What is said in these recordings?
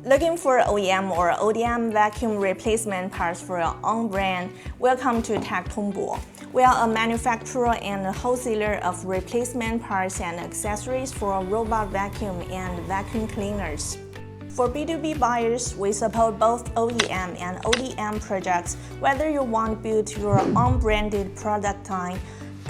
Looking for OEM or ODM vacuum replacement parts for your own brand? Welcome to techTongBo. We are a manufacturer and a wholesaler of replacement parts and accessories for robot vacuum and vacuum cleaners. For B2B buyers, we support both OEM and ODM projects, whether you want to build your own branded product line,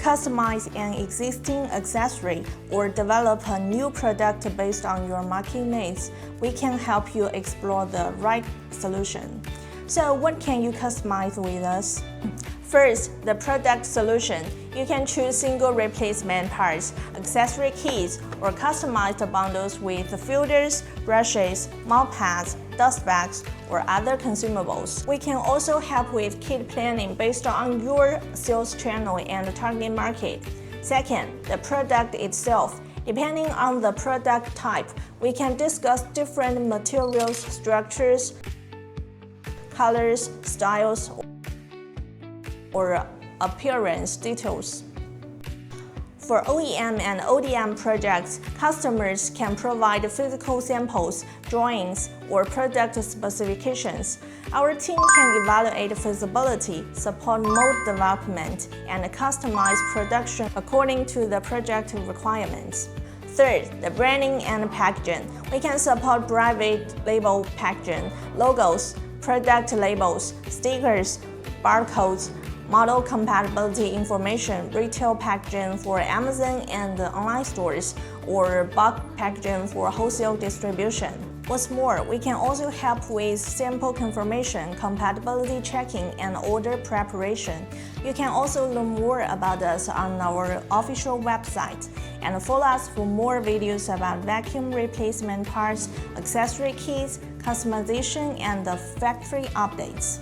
customize an existing accessory, or develop a new product based on your market needs. We can help you explore the right solution. So what can you customize with us? First, the product solution. You can choose single replacement parts, accessory kits, or customized bundles with filters, brushes, mop pads, dust bags, or other consumables. We can also help with kit planning based on your sales channel and target market. Second, the product itself. Depending on the product type, we can discuss different materials, structures, colors, styles, or appearance details. For OEM and ODM projects, customers can provide physical samples, drawings, or product specifications. Our team can evaluate feasibility, support mold development, and customize production according to the project requirements. Third, the branding and packaging. We can support private label packaging, logos, product labels, stickers, barcodes, model compatibility information, retail packaging for Amazon and online stores, or bulk packaging for wholesale distribution. What's more, we can also help with sample confirmation, compatibility checking, and order preparation. You can also learn more about us on our official website and follow us for more videos about vacuum replacement parts, accessory kits, customization, and factory updates.